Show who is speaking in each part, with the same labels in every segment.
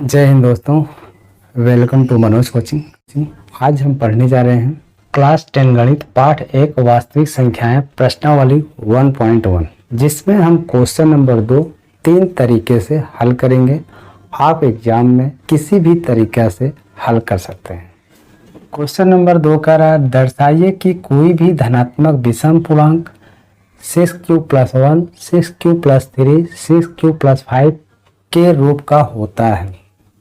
Speaker 1: जय हिंद दोस्तों, welcome to Manoj coaching. आज हम पढ़ने जा रहे हैं क्लास 10 गणित पाठ 1 वास्तविक संख्याएं प्रश्नावली 1.1, जिसमें हम क्वेश्चन नंबर 2 3 तरीके से हल करेंगे। आप एग्जाम में किसी भी तरीके से हल कर सकते हैं। क्वेश्चन नंबर 2 कह रहा है, दर्शाइए कि कोई भी धनात्मक विषम पूर्णांक 6q+1, 6q+3, 6q+5 के रूप का होता है,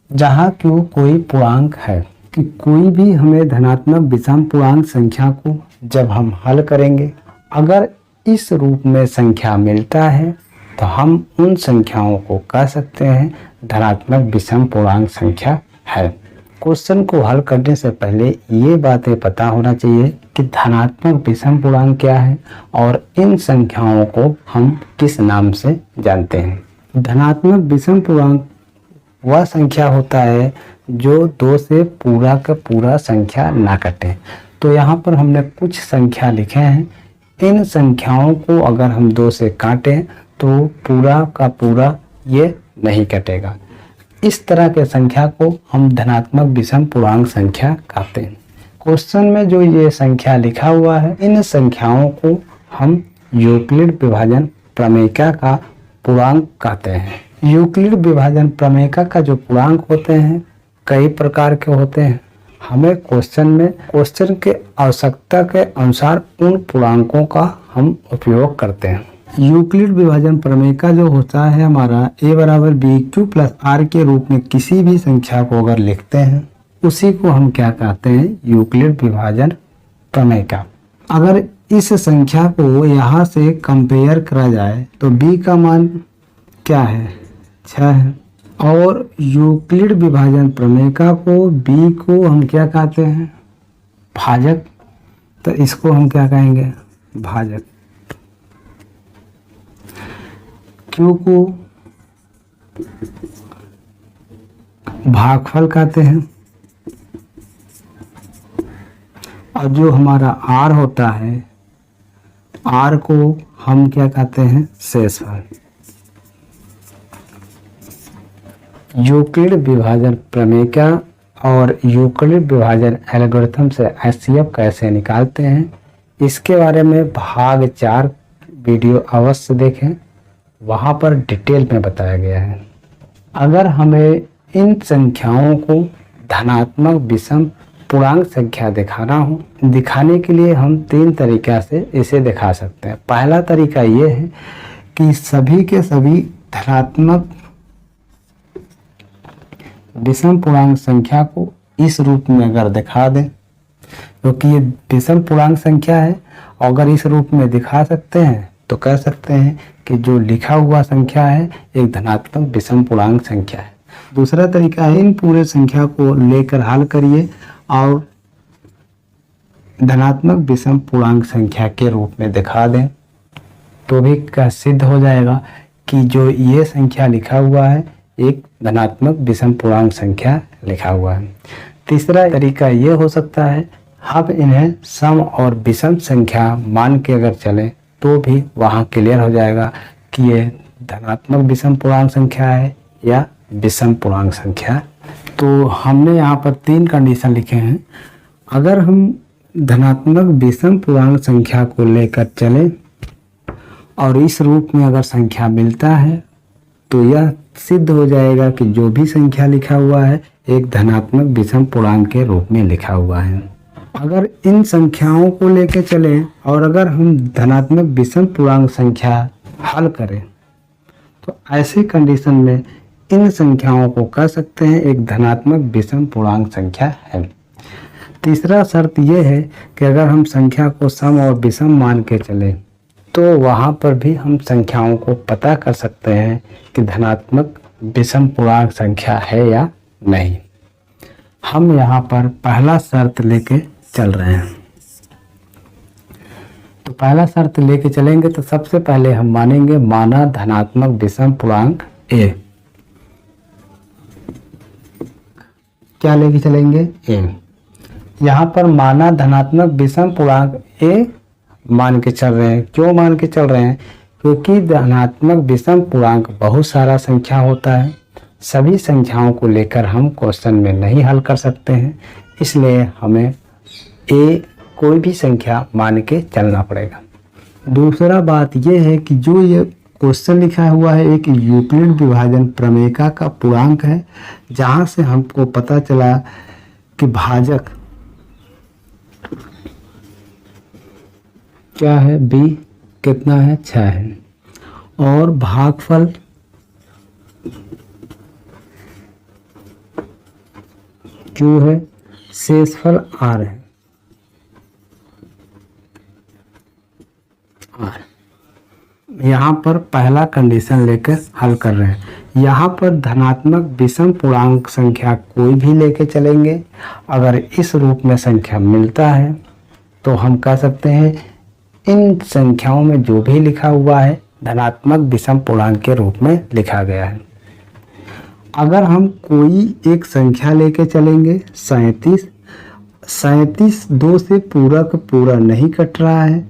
Speaker 1: जहाँ q कोई पूर्णांक है। कि कोई भी हमें धनात्मक विषम पूर्णांक संख्या को जब हम हल करेंगे, अगर इस रूप में संख्या मिलता है तो हम उन संख्याओं को कह सकते हैं धनात्मक विषम पूर्णांक संख्या है। क्वेश्चन को हल करने से पहले ये बातें पता होना चाहिए कि धनात्मक विषम पूर्णांक क्या है और इन संख्याओं को हम किस नाम से जानते हैं। धनात्मक विषम पूर्णांक वह संख्या होता है जो 2 से पूरा का पूरा संख्या ना कटे। तो यहाँ पर हमने कुछ संख्या लिखे हैं। इन संख्याओं को अगर हम 2 से काटें तो पूरा का पूरा ये नहीं कटेगा। इस तरह के संख्या को हम धनात्मक विषम पूर्णांक संख्या कहते हैं। क्वेश्चन में जो ये संख्या लिखा हुआ है, इन संख्याओं को हम यूक्लिड विभाजन प्रमेयिका का पूर्णांक कहते हैं। यूक्लिड विभाजन प्रमेयिका का जो पूर्णांक होते हैं कई प्रकार के होते हैं। हमें क्वेश्चन के आवश्यकता के अनुसार उन पूर्णांकों का हम उपयोग करते हैं। यूक्लिड विभाजन प्रमेयिका जो होता है हमारा a = bq+r के रूप में किसी भी संख्या को अगर लिखते हैं, उसी को हम क्या कहते हैं, यूक्लिड विभाजन प्रमेयिका। अगर इस संख्या को यहाँ से कंपेयर करा जाए तो b का मान क्या है, 6 है। और यूक्लिड विभाजन प्रमेयिका को b को हम क्या कहते हैं, भाजक। तो इसको हम क्या कहेंगे, भाजक। q को भागफल कहते हैं और जो हमारा r होता है, r को हम क्या कहते हैं, शेषफल। यूक्लिड विभाजन प्रमेयिका और यूक्लिड विभाजन एल्गोरिथम से HCF कैसे निकालते हैं, इसके बारे में भाग 4 वीडियो अवश्य देखें, वहाँ पर डिटेल में बताया गया है। अगर हमें इन संख्याओं को धनात्मक विषम पूर्णांक संख्या दिखाना हो, दिखाने के लिए हम 3 तरीक़ा से इसे दिखा सकते हैं। पहला तरीका ये है कि सभी के सभी धनात्मक विषम पूर्णांक संख्या को इस रूप में अगर दिखा दें, क्योंकि ये विषम पूर्णांक संख्या है, अगर इस रूप में दिखा सकते हैं तो कह सकते हैं कि जो लिखा हुआ संख्या है एक धनात्मक विषम पूर्णांक संख्या है। दूसरा तरीका है, इन पूरे संख्या को लेकर हल करिए और धनात्मक विषम पूर्णांक संख्या के रूप में दिखा दें, तो भी सिद्ध हो जाएगा कि जो ये संख्या लिखा हुआ है एक धनात्मक विषम पूर्णांक संख्या लिखा हुआ है। तीसरा तरीका ये हो सकता है, हम इन्हें सम और विषम संख्या मान के अगर चलें तो भी वहाँ क्लियर हो जाएगा कि ये धनात्मक विषम पूर्णांक संख्या है या विषम पूर्णांक संख्या। तो हमने यहाँ पर 3 कंडीशन लिखे हैं। अगर हम धनात्मक विषम पूर्णांक संख्या को लेकर चलें और इस रूप में अगर संख्या मिलता है तो यह सिद्ध हो जाएगा कि जो भी संख्या लिखा हुआ है एक धनात्मक विषम पूर्णांक के रूप में लिखा हुआ है। अगर इन संख्याओं को लेकर चलें और अगर हम धनात्मक विषम पूर्णांक संख्या हल करें तो ऐसी कंडीशन में इन संख्याओं को कह सकते हैं एक धनात्मक विषम पूर्णांक संख्या है। तीसरा शर्त यह है कि अगर हम संख्या को सम और विषम मान के चलें तो वहाँ पर भी हम संख्याओं को पता कर सकते हैं कि धनात्मक विषम पूर्णांक संख्या है या नहीं। हम यहाँ पर पहला शर्त लेके चल रहे हैं। तो पहला शर्त लेके चलेंगे तो सबसे पहले हम मानेंगे माना धनात्मक विषम पूर्णांक a। क्या लेके चलेंगे, a। यहाँ पर माना धनात्मक विषम पूर्णांक a मान के चल रहे हैं। क्यों मान के चल रहे हैं, क्योंकि धनात्मक विषम पूर्णांक बहुत सारा संख्या होता है सभी संख्याओं को लेकर हम क्वेश्चन में नहीं हल कर सकते हैं, इसलिए हमें ए कोई भी संख्या मान के चलना पड़ेगा। दूसरा बात यह है कि जो ये क्वेश्चन लिखा हुआ है एक यूक्लिड विभाजन प्रमेयिका का पूर्णांक है, जहाँ से हमको पता चला कि भाजक क्या है, b कितना है, 6 है, और भागफल q है, शेषफल r है, यहाँ पर पहला कंडीशन लेकर हल कर रहे हैं। यहाँ पर धनात्मक विषम पूर्णांक संख्या कोई भी लेके चलेंगे, अगर इस रूप में संख्या मिलता है तो हम कह सकते हैं इन संख्याओं में जो भी लिखा हुआ है धनात्मक विषम पूर्णांक के रूप में लिखा गया है। अगर हम कोई एक संख्या लेके चलेंगे 37 2 से पूरा नहीं कट रहा है,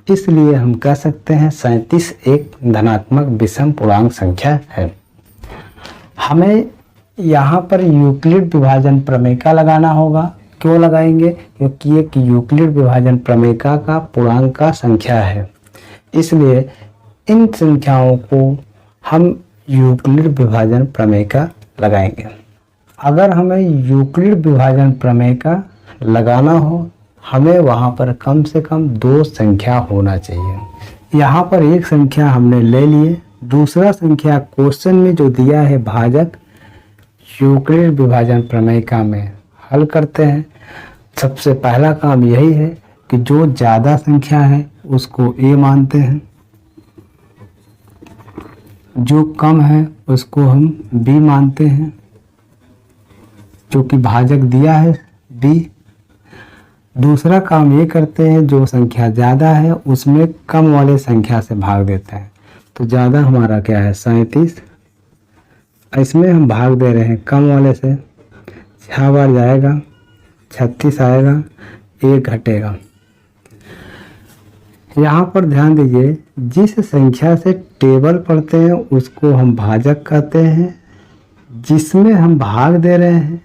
Speaker 1: इसलिए हम कह सकते हैं 37 एक धनात्मक विषम पूर्णांक संख्या है। हमें यहाँ पर यूक्लिड विभाजन प्रमेयिका लगाना होगा। क्यों लगाएंगे? क्योंकि एक यूक्लिड विभाजन प्रमेयिका का पूर्णांक का संख्या है, इसलिए इन संख्याओं को हम यूक्लिड विभाजन प्रमेयिका लगाएंगे। अगर हमें यूक्लिड विभाजन प्रमेयिका लगाना हो, हमें वहाँ पर कम से कम 2 संख्या होना चाहिए। यहाँ पर एक संख्या हमने ले लिए, दूसरा संख्या क्वेश्चन में जो दिया है भाजक यूक्लिड विभाजन प्रमेयिका में हल करते हैं। सबसे पहला काम यही है कि जो ज़्यादा संख्या है उसको a मानते हैं, जो कम है उसको हम b मानते हैं, जो कि भाजक दिया है b। दूसरा काम ये करते हैं जो संख्या ज़्यादा है उसमें कम वाले संख्या से भाग देते हैं। तो ज़्यादा हमारा क्या है 37, इसमें हम भाग दे रहे हैं कम वाले से, 6 बार जाएगा 36 आएगा, 1 घटेगा। यहाँ पर ध्यान दीजिए, जिस संख्या से टेबल पढ़ते हैं उसको हम भाजक कहते हैं, जिसमें हम भाग दे रहे हैं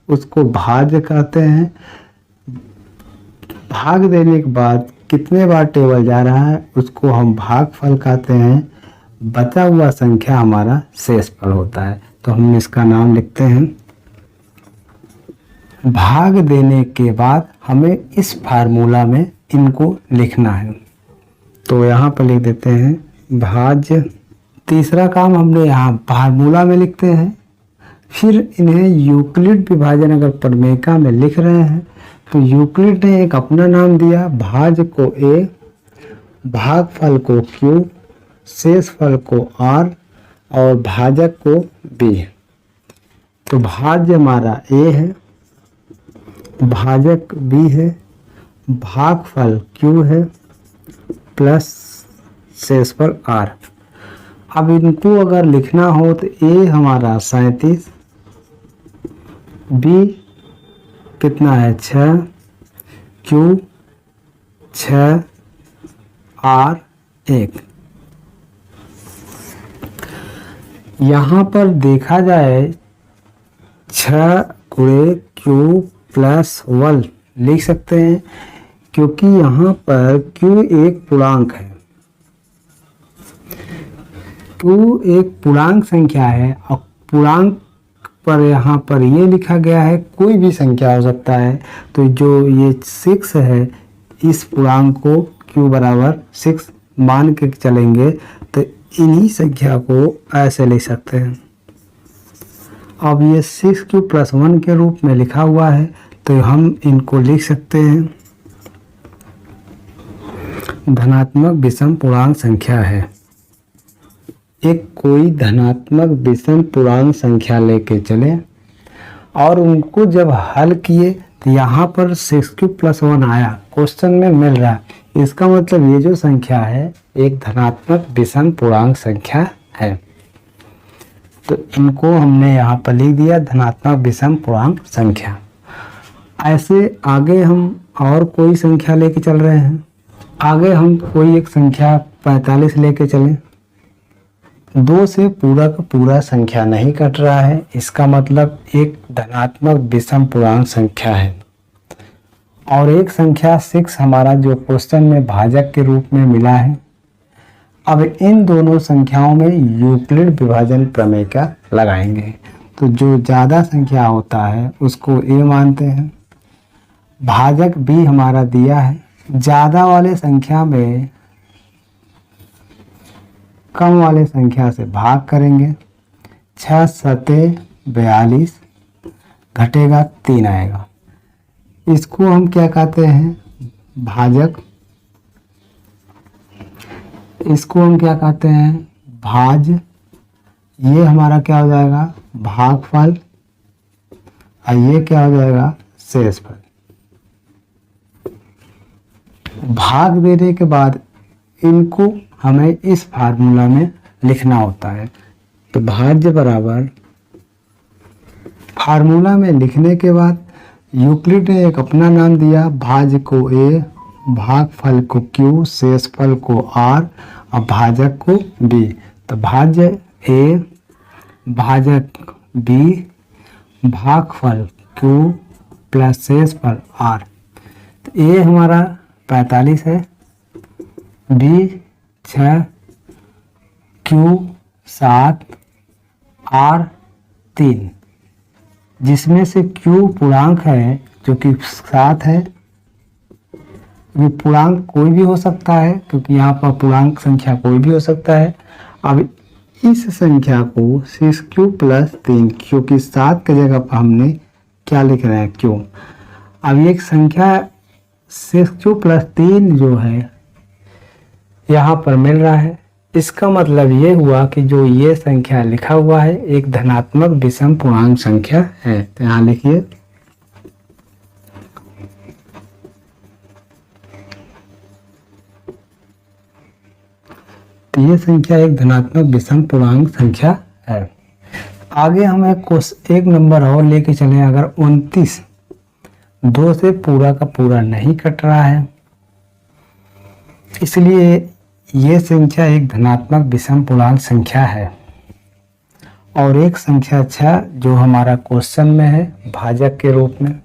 Speaker 1: उसको भाज्य कहते हैं। भाग देने के बाद कितने बार टेबल जा रहा है उसको हम भागफल कहते हैं। बचा हुआ संख्या हमारा शेषफल होता है, तो हम इसका नाम लिखते हैं। भाग देने के बाद हमें इस फार्मूला में इनको लिखना है, तो यहाँ पर लिख देते हैं भाज्य। तीसरा काम हमने यहाँ फार्मूला में लिखते हैं। फिर इन्हें यूक्लिड विभाजन अगर प्रमेयिका में लिख रहे हैं तो यूक्लिड ने एक अपना नाम दिया, भाज्य को a, भागफल को q, शेषफल को r और भाजक को b। तो भाज्य हमारा a है, भाजक b है, भागफल q है प्लस शेषफल r। अब इनको अगर लिखना हो तो a हमारा 37, b कितना है 6, q 6, r 1। यहाँ पर देखा जाए 6 गुणे q प्लस 1 लिख सकते हैं, क्योंकि यहाँ पर q एक पूर्णांक है। q एक पूर्णांक संख्या है और पूर्णांक पर यहाँ पर ये लिखा गया है कोई भी संख्या हो सकता है। तो जो ये 6 है इस पूर्णांक को q बराबर 6 मान के चलेंगे तो इन्हीं संख्या को ऐसे लिख सकते हैं। अब ये 6q प्लस 1 के रूप में लिखा हुआ है, तो हम इनको लिख सकते हैं धनात्मक विषम पूर्णांक संख्या है। एक कोई धनात्मक विषम पूर्णांक संख्या लेके चले और उनको जब हल किए तो यहाँ पर 6q प्लस 1 आया, क्वेश्चन में मिल रहा है, इसका मतलब ये जो संख्या है एक धनात्मक विषम पूर्णांक संख्या है। तो इनको हमने यहाँ पर लिख दिया धनात्मक विषम पूर्णांक संख्या। ऐसे आगे हम और कोई संख्या लेके चल रहे हैं। आगे हम कोई एक संख्या 45 लेके चलें। 2 से पूरा का पूरा संख्या नहीं कट रहा है, इसका मतलब एक धनात्मक विषम पूर्णांक संख्या है। और एक संख्या 6 हमारा जो क्वेश्चन में भाजक के रूप में मिला है। अब इन दोनों संख्याओं में यूक्लिड विभाजन प्रमेय का लगाएंगे। तो जो ज़्यादा संख्या होता है उसको a मानते हैं, भाजक b हमारा दिया है। ज़्यादा वाले संख्या में कम वाले संख्या से भाग करेंगे। 6 सते 42 घटेगा 3 आएगा। इसको हम क्या कहते हैं? भाजक। इसको हम क्या कहते हैं? भाज। ये हमारा क्या हो जाएगा? भागफल। और ये क्या हो जाएगा? शेषफल। भाग देने के बाद इनको हमें इस फार्मूला में लिखना होता है। तो भाज्य बराबर, फार्मूला में लिखने के बाद यूक्लिड ने एक अपना नाम दिया, भाज्य को a, भागफल को q, शेषफल को r और भाजक को b। तो भाज्य a, भाजक b, भागफल q प्लस शेषफल r। तो a हमारा 45 है, b 6, q 7, r 3, जिसमें से q पूर्णांक है जो कि 7 है। ये पूर्णांक कोई भी हो सकता है क्योंकि यहाँ पर पूर्णांक संख्या कोई भी हो सकता है। अब इस संख्या को 6q प्लस 3, क्योंकि 7 की जगह पर हमने क्या लिख रहे हैं? q। अब एक संख्या 6q प्लस 3 जो है यहाँ पर मिल रहा है, इसका मतलब ये हुआ कि जो ये संख्या लिखा हुआ है एक धनात्मक विषम पूर्णांक संख्या है। तो यहाँ लिखिए, तो ये संख्या एक धनात्मक विषम पूर्णांक संख्या है। आगे हम एक नंबर और लेके चले। अगर 29 2 से पूरा का पूरा नहीं कट रहा है, इसलिए ये संख्या एक धनात्मक विषम पूर्णांक संख्या है। और एक संख्या 6 जो हमारा क्वेश्चन में है भाजक के रूप में,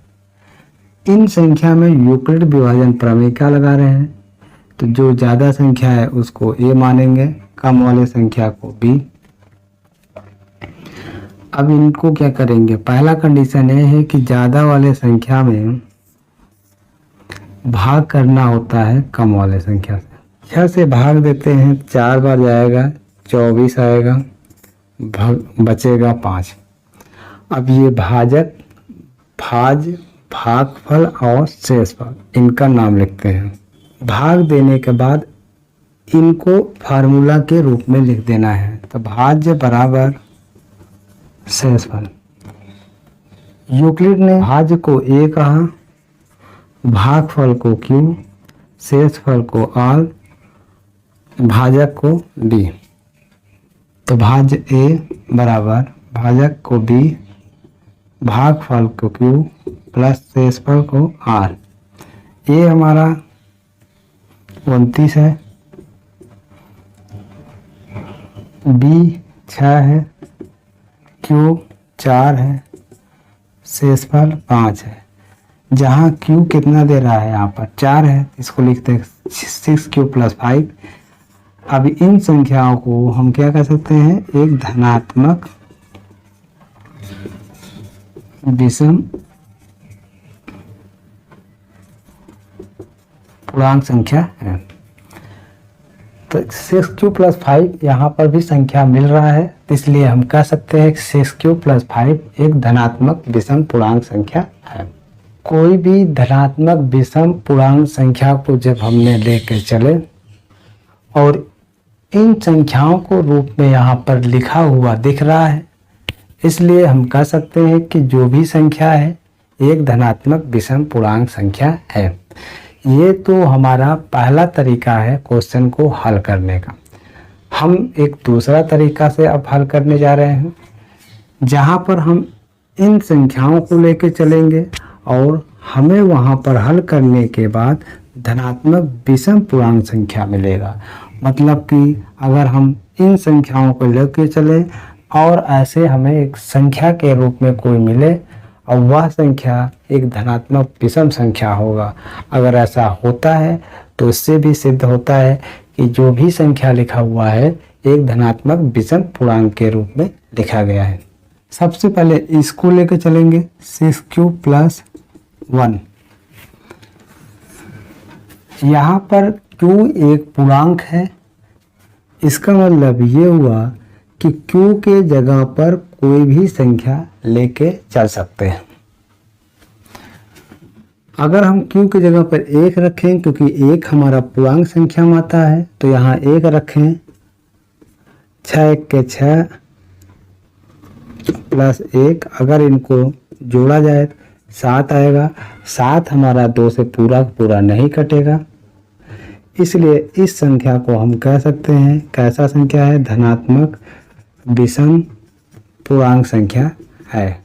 Speaker 1: इन संख्या में यूक्लिड विभाजन प्रमेय का लगा रहे हैं। तो जो ज़्यादा संख्या है उसको a मानेंगे, कम वाले संख्या को b। अब इनको क्या करेंगे? पहला कंडीशन ये है कि ज़्यादा वाले संख्या में भाग करना होता है कम वाले संख्या से। 6 से भाग देते हैं, 4 बार जाएगा, 24 आएगा, बचेगा 5। अब ये भाजक, भाज, भागफल और शेषफल, इनका नाम लिखते हैं। भाग देने के बाद इनको फार्मूला के रूप में लिख देना है। तो भाज्य बराबर शेषफल। यूक्लिड ने भाज्य को a कहा, भागफल को q, शेषफल को r, भाजक को b। तो भाज्य a बराबर भाजक को b, भागफल को q प्लस शेषफल को r। a हमारा 29 है, b 6 है, q 4 है, शेषफल 5 है। जहाँ q कितना दे रहा है? यहाँ पर 4 है, इसको लिखते हैं 6q प्लस 5। अब इन संख्याओं को हम क्या कर सकते हैं? एक धनात्मक विषम पूर्णांक संख्या है। तो 6q प्लस 5 यहाँ पर भी संख्या मिल रहा है, इसलिए हम कह सकते हैं 6q प्लस 5 एक धनात्मक विषम पूर्णांक संख्या है। कोई भी धनात्मक विषम पूर्णांक संख्या को जब हमने लेकर चले और इन संख्याओं को रूप में यहाँ पर लिखा हुआ दिख रहा है, इसलिए हम कह सकते हैं कि जो भी संख्या है एक धनात्मक विषम पूर्णांक संख्या है। ये तो हमारा पहला तरीका है क्वेश्चन को हल करने का। हम एक दूसरा तरीका से अब हल करने जा रहे हैं, जहाँ पर हम इन संख्याओं को लेकर चलेंगे और हमें वहाँ पर हल करने के बाद धनात्मक विषम पूर्णांक संख्या मिलेगा। मतलब कि अगर हम इन संख्याओं को लेके चले और ऐसे हमें एक संख्या के रूप में कोई मिले और वह संख्या एक धनात्मक विषम संख्या होगा। अगर ऐसा होता है तो इससे भी सिद्ध होता है कि जो भी संख्या लिखा हुआ है एक धनात्मक विषम पूर्णांक के रूप में लिखा गया है। सबसे पहले इसको लेकर चलेंगे 6q + 1। यहाँ पर q एक पूर्णांक है, इसका मतलब ये हुआ कि q के जगह पर कोई भी संख्या लेके चल सकते हैं। अगर हम q की जगह पर 1 रखें, क्योंकि 1 हमारा पूर्णांक संख्या में आता है, तो यहाँ 1 रखें, 6 × 6 + 1, अगर इनको जोड़ा जाए 7 आएगा। 7 हमारा 2 से पूरा नहीं कटेगा, इसलिए इस संख्या को हम कह सकते हैं कैसा संख्या है, धनात्मक विषम पूर्णांक संख्या है।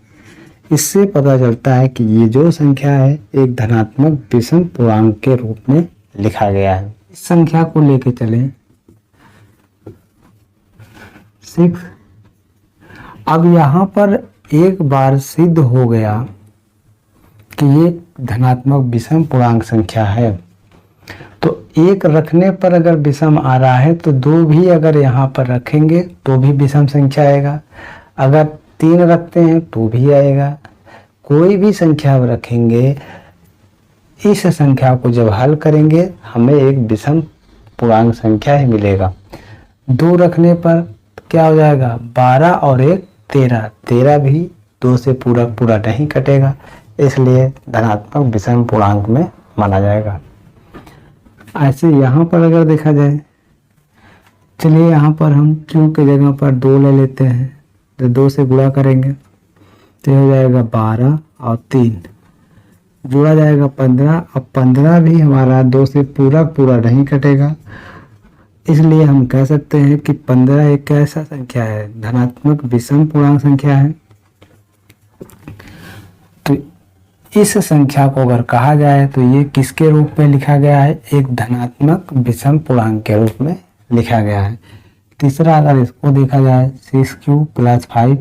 Speaker 1: इससे पता चलता है कि ये जो संख्या है एक धनात्मक विषम पूर्णांक के रूप में लिखा गया है। इस संख्या को लेके चलें 6। अब यहाँ पर एक बार सिद्ध हो गया कि ये धनात्मक विषम पूर्णांक संख्या है, तो 1 रखने पर अगर विषम आ रहा है तो 2 भी अगर यहाँ पर रखेंगे तो भी विषम संख्या आएगा। अगर 3 रखते हैं तो भी आएगा। कोई भी संख्या रखेंगे, इस संख्या को जब हल करेंगे हमें एक विषम पूर्णांक संख्या ही मिलेगा। 2 रखने पर क्या हो जाएगा, 12 और 1 13। 13 भी 2 से पूरा नहीं कटेगा, इसलिए धनात्मक विषम पूर्णांक में माना जाएगा। ऐसे यहाँ पर अगर देखा जाए, चलिए यहाँ पर हम q की जगह पर 2 ले लेते हैं, तो 2 से गुणा करेंगे तो हो जाएगा 12 और 3 जोड़ा जाएगा 15। अब 15 भी हमारा 2 से पूरा नहीं कटेगा, इसलिए हम कह सकते हैं कि 15 एक कैसा संख्या है, धनात्मक विषम पूर्णांक संख्या है। तो इस संख्या को अगर कहा जाए तो ये किसके रूप में लिखा गया है, एक धनात्मक विषम पूर्णांक के रूप में लिखा गया है। तीसरा अगर इसको देखा जाए 6q + 5,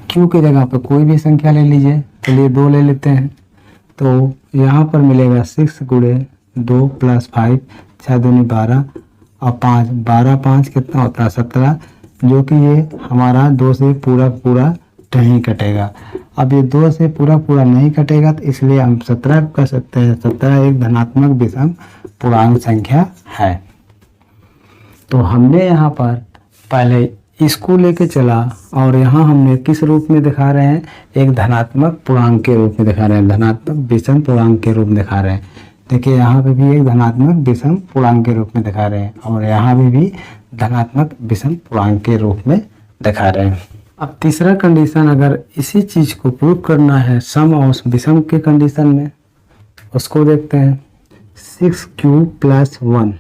Speaker 1: q की जगह पर कोई भी संख्या ले लीजिए, चलिए 2 ले लेते हैं, तो यहाँ पर मिलेगा 6 × 2 + 5, 6 दूनी 12 और 5, 12 5 कितना होता है 17, जो कि ये हमारा 2 से पूरा नहीं कटेगा। अब ये 2 से पूरा नहीं कटेगा, तो इसलिए हम 17 कह सकते हैं। 17 एक धनात्मक विषम पूर्णांक संख्या है। तो हमने यहाँ पर पहले इसको लेके चला और यहाँ हमने किस रूप में दिखा रहे हैं, एक धनात्मक पूर्णांक के रूप में दिखा रहे हैं, धनात्मक विषम पूर्णांक के रूप में दिखा रहे हैं। देखिए यहाँ पे भी एक धनात्मक विषम पूर्णांक के रूप में दिखा रहे हैं और यहाँ भी धनात्मक विषम पूर्णांक के रूप में दिखा रहे हैं। अब तीसरा कंडीशन, अगर इसी चीज को प्रूव करना है सम और विषम के कंडीशन में, उसको देखते हैं। 6q + 1,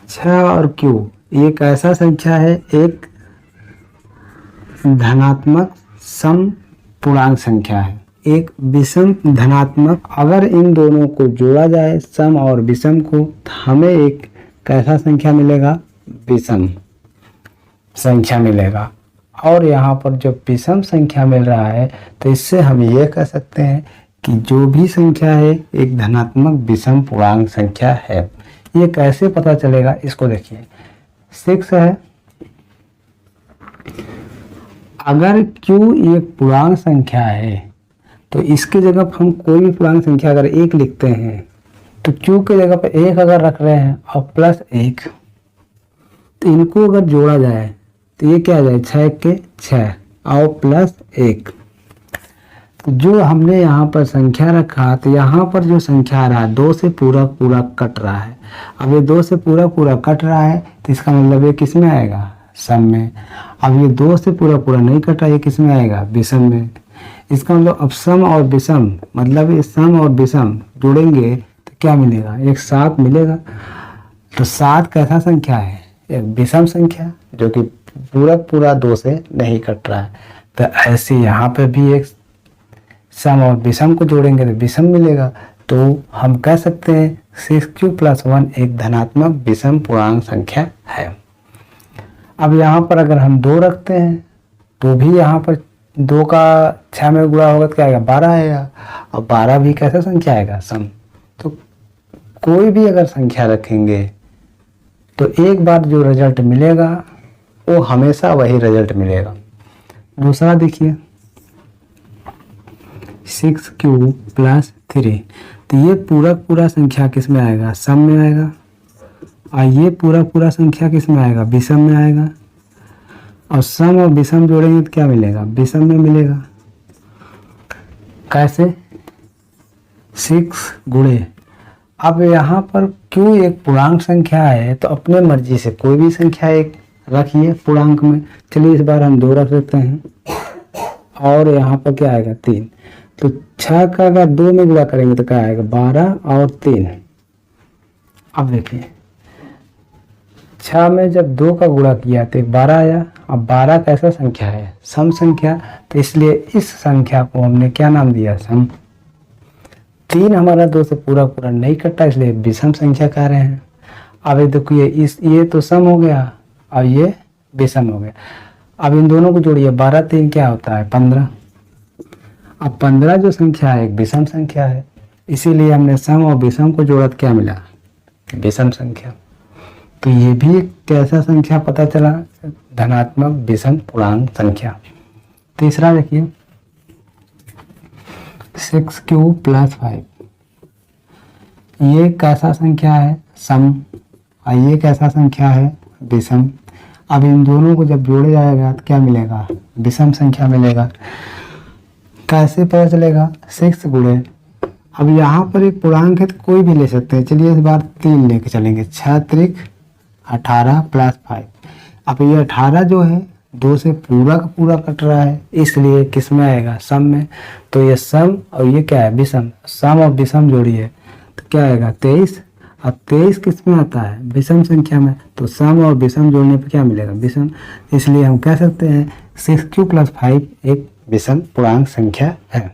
Speaker 1: 6 और q एक ऐसा संख्या है, एक धनात्मक सम पूर्णांक संख्या है, एक विषम धनात्मक। अगर इन दोनों को जोड़ा जाए सम और विषम को, तो हमें एक कैसा संख्या मिलेगा, विषम संख्या मिलेगा। और यहाँ पर जो विषम संख्या मिल रहा है, तो इससे हम ये कह सकते हैं कि जो भी संख्या है एक धनात्मक विषम पूर्णांक संख्या है। ये कैसे पता चलेगा, इसको देखिए। 6 है, अगर q एक पूर्णांक संख्या है तो इसकी जगह पर हम कोई भी पूर्णांक संख्या अगर 1 लिखते हैं, तो q की जगह पर 1 अगर रख रहे हैं और +1, तो इनको अगर जोड़ा जाए तो ये क्या आ जाए, 6 के 6 और +1। तो जो हमने यहाँ पर संख्या रखा, तो यहाँ पर जो संख्या आ रहा है 2 से पूरा कट रहा है। अब ये 2 से पूरा कट रहा है, तो इसका मतलब ये किस में आएगा, सम में। अब ये 2 से पूरा नहीं कट रहा है, ये किस में आएगा, विषम में। इसका मतलब अब सम और विषम, मतलब ये सम और विषम जोड़ेंगे तो क्या मिलेगा, एक 7 मिलेगा। तो 7 कैसा संख्या है, एक विषम संख्या जो कि पूरा 2 से नहीं कट रहा है। तो ऐसे यहाँ पे भी एक सम और विषम को जोड़ेंगे तो विषम मिलेगा। तो हम कह सकते हैं 6q + 1 एक धनात्मक विषम पूर्णांक संख्या है। अब यहाँ पर अगर हम 2 रखते हैं तो भी यहाँ पर 2 का 6 में गुणा होगा तो क्या आएगा, 12 आएगा। और 12 भी कैसा संख्या आएगा, सम। तो कोई भी अगर संख्या रखेंगे तो एक बार जो रिजल्ट मिलेगा वो हमेशा वही रिजल्ट मिलेगा। दूसरा देखिए 6q + 3, तो ये पूरा संख्या किस में आएगा, सम में आएगा। और ये पूरा संख्या किस में आएगा, विषम में आएगा। और सम और विषम जोड़ेंगे तो क्या मिलेगा, विषम में मिलेगा। कैसे, 6 गुणे, अब यहाँ पर क्यों एक पूर्णांक संख्या है तो अपने मर्जी से कोई भी संख्या एक रखिए पूर्णांक में। चलिए इस बार हम 2 रख देते हैं और यहाँ पर क्या आएगा, 3। तो 6 का अगर 2 में गुणा करेंगे तो क्या आएगा, 12 और 3। अब देखिए 6 में जब 2 का गुणा किया तो 12 आया। अब 12 कैसा संख्या है, सम संख्या, तो इसलिए इस संख्या को हमने क्या नाम दिया, सम। 3 हमारा 2 से पूरा नहीं कटा इसलिए विषम संख्या कह रहे हैं। अब ये देखिए ये तो सम हो गया और ये विषम हो गया। अब इन दोनों को जोड़िए, 12 3 क्या होता है, 15। अब 15 जो संख्या है एक विषम संख्या है, इसीलिए हमने सम और विषम को जोड़ा तो क्या मिला, विषम संख्या। तो ये भी एक कैसा संख्या पता चला, धनात्मक विषम पूर्णांक संख्या। तीसरा देखिए 6q + 5, ये कैसा संख्या है, सम। और ये कैसा संख्या है, विषम। अब इन दोनों को जब जोड़े जाएगा तो क्या मिलेगा, विषम संख्या मिलेगा। कैसे पता चलेगा, 6 गुणे, अब यहाँ पर एक पूर्णांक है तो कोई भी ले सकते हैं। चलिए इस बार 3 लेके चलेंगे, 6 त्रिक 18 + 5। अब ये 18 जो है 2 से पूरा का पूरा कट रहा है, इसलिए किस में आएगा, सम में। तो ये सम और ये क्या है, विषम। सम और विषम जोड़िए तो क्या आएगा, 23। अब 23 किस में आता है, विषम संख्या में। तो सम और विषम जोड़ने पर क्या मिलेगा, विषम। इसलिए हम कह सकते हैं 6q + 5 एक विषम पूर्णांक संख्या है।